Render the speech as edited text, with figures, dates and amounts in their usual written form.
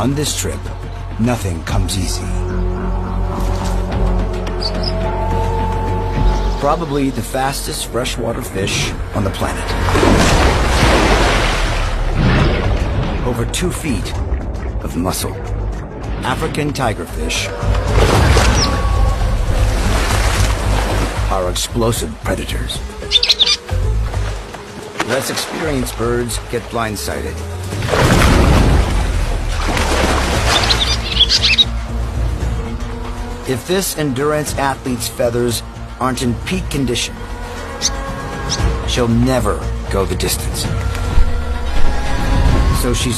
On this trip, nothing comes easy. Probably the fastest freshwater fish on the planet. Over 2 feet of muscle. African tigerfish are explosive predators. Less experienced birds get blindsided. If this endurance athlete's feathers aren't in peak condition, she'll never go the distance. So she's